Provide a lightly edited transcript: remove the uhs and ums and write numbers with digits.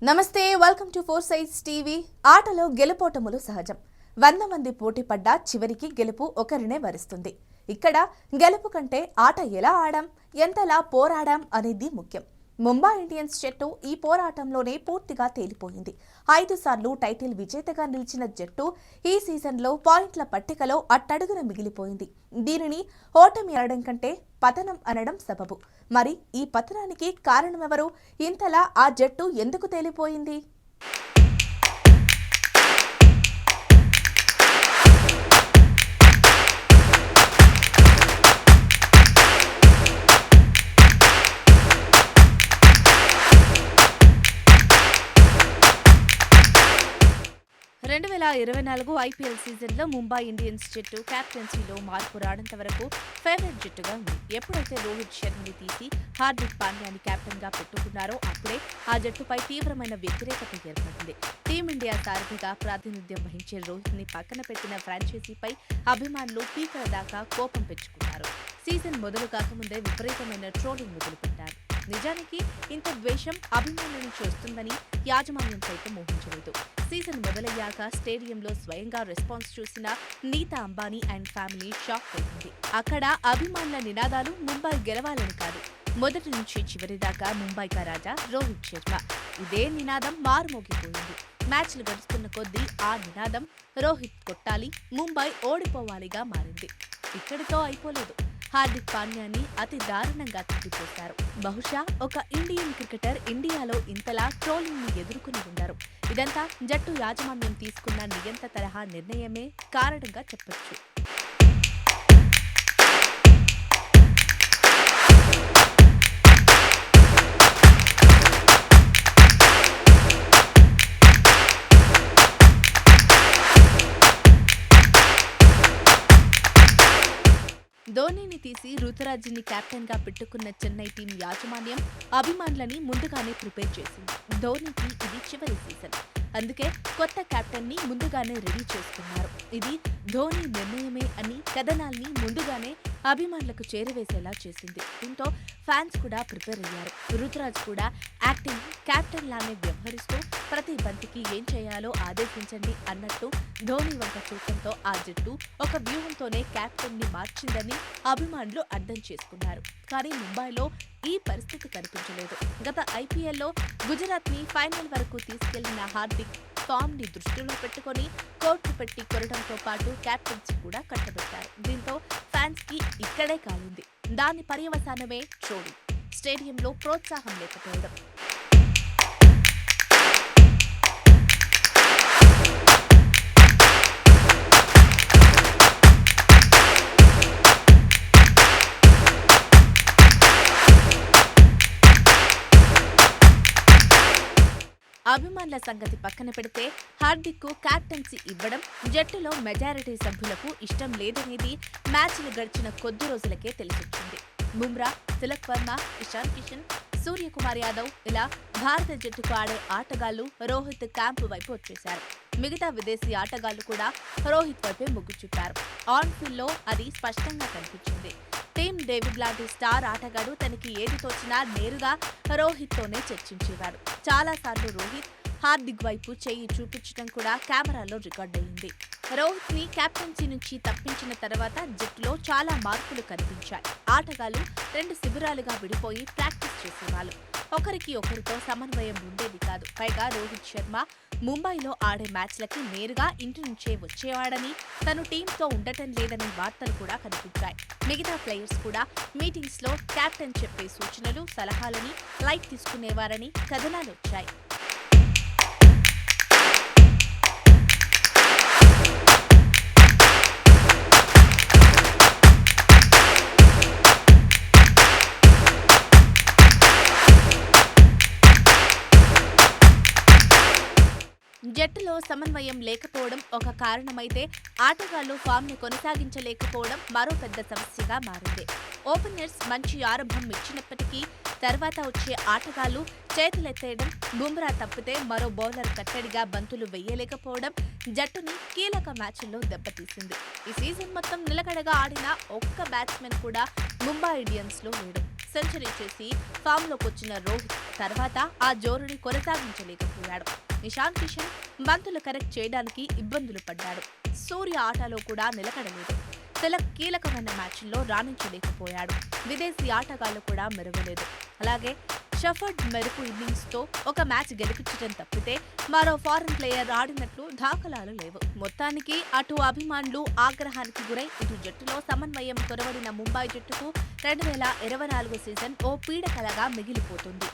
నమస్తే, welcome to four sides TV. ఆటలో గెలుపోటములు సహజం. 100 మంది పోటీ పడ్డా చివరికి గెలుపు ఒకరినే వరిస్తుంది. ఇక్కడ గెలుపు కంటే ఆట ఎలా ఆడాం, ఎంతలా పోరాడాం అనేది ముఖ్యం. ముంబై ఇండియన్స్ జట్టు ఈ పోరాటంలోనే పూర్తిగా తేలిపోయింది. 5 సార్లు టైటిల్ విజేతగా నిలిచిన జట్టు ఈ సీజన్లో పాయింట్ల పట్టికలో అట్టడుగున మిగిలిపోయింది. దీనిని ఓటమి అనడం కంటే పతనం అనడం సబబు. మరి ఈ పతనానికి కారణమెవరు? ఇంతలా ఆ జట్టు ఎందుకు తేలిపోయింది? రెండు 2024 ఐపీఎల్ సీజన్లో ముంబై ఇండియన్స్ జట్టు కెప్టెన్సీలో మార్పు రానంత వరకు ఫేవరెట్ జట్టుగా ఉంది. ఎప్పుడైతే రోహిత్ శర్మని తీసి హార్దిక్ పాండ్యాని కెప్టెన్ గా పెట్టుకున్నారో అప్పుడే ఆ జట్టుపై తీవ్రమైన వ్యతిరేకత ఏర్పడింది. టీమిండియా సారథిగా ప్రాతినిధ్యం వహించే రోహిత్ ని పక్కన పెట్టిన ఫ్రాంచైజీపై అభిమానులు పీకల దాకా కోపం పెంచుకున్నారు. సీజన్ మొదలు కాకముందే విపరీతమైన ట్రోలింగ్ మొదలుపెట్టారు. నిజానికి ఇంత ద్వేషం అభిమానుల నుంచి వస్తుందని యాజమాన్యం సైతం ఊహించలేదు. సీజన్ మొదలయ్యాక స్టేడియంలో స్వయంగా రెస్పాన్స్ చూసిన Nita Ambani and family shock అయింది. అక్కడ అభిమానుల నినాదాలు ముంబై గెలవాలని కాదు, మొదటి నుంచి చివరి దాకా ముంబై కా రాజా రోహిత్ శర్మ, ఇదే నినాదం మారుమోగిపోయింది. మ్యాచ్లు గడుస్తున్న కొద్దీ ఆ నినాదం రోహిత్ కొట్టాలి, ముంబై ఓడిపోవాలిగా మారింది. ఇక్కడితో అయిపోలేదు. హార్దిక్ పాండ్యాని అతి దారుణంగా తిట్టిపోశారు. బహుశా ఒక ఇండియన్ క్రికెటర్ ఇండియాలో ఇంతలా ట్రోలింగ్ ని ఎదుర్కొని ఉండరు. ఇదంతా జట్టు యాజమాన్యం తీసుకున్న నియంత తరహా నిర్ణయమే కారణంగా చెప్పొచ్చు. ధోనీని తీసి రుతురాజ్ని కెప్టెన్ గా పెట్టుకున్న చెన్నై టీం యాజమాన్యం అభిమానులని ముందుగానే ప్రిపేర్ చేసింది. ధోనీకి ఇది చివరి సీజన్, అందుకే కొత్త కెప్టెన్ ని ముందుగానే రెడీ చేసుకున్నారు. ఇది ధోనీ నిర్ణయమే అని కథనాల్ని ముందుగానే అభిమానులకు చేరవేసేలా చేసింది. దీంతో ఫ్యాన్స్ కూడా ప్రిపేర్ అయ్యారు. రుతురాజ్ కూడా యాక్టింగ్ కెప్టెన్ లానే వ్యవహరిస్తూ ప్రతి బంతికి ఏం చేయాలో ఆదేశించండి అన్నట్టు ధోనీ వంక చూడటంతో ఆ జట్టు ఒక వ్యూహంతోనే కెప్టెన్ ని మార్చిందని అభిమానులు అర్థం చేసుకున్నారు. కానీ ముంబైలో ఈ పరిస్థితి కనిపించలేదు. గత ఐపీఎల్లో గుజరాత్ ని ఫైనల్ వరకు తీసుకెళ్లిన హార్దిక్ ఫామ్ ని దృష్టిలో పెట్టుకుని కోర్టు పెట్టి కొనడంతో పాటు కెప్టెన్సీ కూడా కట్టబెట్టారు. దీంతో ఫ్యాన్స్ కి ఇక్కడే కాలింది. దాని పర్యవసానమే ట్రోలింగ్, స్టేడియంలో ప్రోత్సాహం లేకపోవడం. అభిమానుల సంగతి పక్కన పెడితే హార్దిక్ కు కెప్టెన్సీ ఇవ్వడం జట్టులో మెజారిటీ సభ్యులకు ఇష్టం లేదనేది మ్యాచ్లు గడిచిన కొద్ది రోజులకే తెలిసొచ్చింది. బుమ్రా, తిలక్ వర్మ, ఇషాన్ కిషన్, సూర్యకుమార్ యాదవ్ ఇలా భారత జట్టుకు ఆడే ఆటగాళ్లు రోహిత్ క్యాంపు వైపు వచ్చేశారు. మిగతా విదేశీ ఆటగాళ్లు కూడా రోహిత్ వైపే మొగ్గు చూపారు. ఆన్ ఫీల్డ్ లో అది స్పష్టంగా కనిపించింది. టీమ్ డేవిడ్ లాంటి స్టార్ ఆటగాడు తనకి ఏది తోచినా నేరుగా రోహిత్ తోనే చర్చించేవాడు. చాలా సార్లు రోహిత్ హార్దిక్ వైపు చేయి చూపించడం కూడా కెమెరాలో రికార్డ్ అయింది. రోహిత్ ని కెప్టెన్సీ నుంచి తప్పించిన తర్వాత జట్టులో చాలా మార్పులు కనిపించాయి. ఆటగాళ్లు 2 శిబిరాలుగా విడిపోయి ప్రాక్టీస్ చేసేవాళ్ళు. ఒకరికి ఒకరితో సమన్వయం ఉండేది కాదు. పైగా రోహిత్ శర్మ ముంబైలో ఆడే మ్యాచ్లకి నేరుగా ఇంటి నుంచే వచ్చేవాడని, తను టీంతో ఉండటం లేదని వార్తలు కూడా కనిపించాయి. మిగతా ప్లేయర్స్ కూడా మీటింగ్స్ లో కెప్టెన్ చెప్పే సూచనలు, సలహాలని లైట్ తీసుకునేవారని కథనాలు వచ్చాయి. జట్టులో సమన్వయం లేకపోవడం ఒక కారణమైతే ఆటగాళ్లు ఫామ్ ని కొనసాగించలేకపోవడం మరో పెద్ద సమస్యగా మారింది. ఓపెనర్స్ మంచి ఆరంభం ఇచ్చినప్పటికీ తర్వాత వచ్చే ఆటగాళ్లు చేతులెత్తేయడం, బుమ్రా తప్పితే మరో బౌలర్ కట్టడిగా బంతులు వెయ్యలేకపోవడం జట్టుని కీలక మ్యాచ్ల్లో దెబ్బతీసింది. ఈ సీజన్ మొత్తం నిలకడగా ఆడిన ఒక్క బ్యాట్స్మెన్ కూడా ముంబై ఇండియన్స్ లో లేడు. సెంచరీ చేసి ఫామ్లోకి వచ్చిన రోహిత్ తర్వాత ఆ జోరుని కొనసాగించలేకపోయాడు. ఇషాన్ కిషన్ బంతులు కరెక్ట్ చేయడానికి ఇబ్బందులు పడ్డాడు. సూర్య ఆటలో కూడా నిలకడలేదు. తిలక్ కీలకమైన మ్యాచ్ల్లో రాణించలేకపోయాడు. విదేశీ ఆటగాళ్లు కూడా మెరవలేదు. అలాగే షఫర్డ్ మెరుపు ఇన్నింగ్స్తో ఒక మ్యాచ్ గెలిపించడం తప్పితే మరో ఫారెన్ ప్లేయర్ ఆడినట్లు దాఖలాలు లేవు. మొత్తానికి అటు అభిమానులు ఆగ్రహానికి గురై ఇటు జట్టులో సమన్వయం కొరవడిన ముంబై జట్టుకు 2024 సీజన్ ఓ పీడకలగా మిగిలిపోతుంది.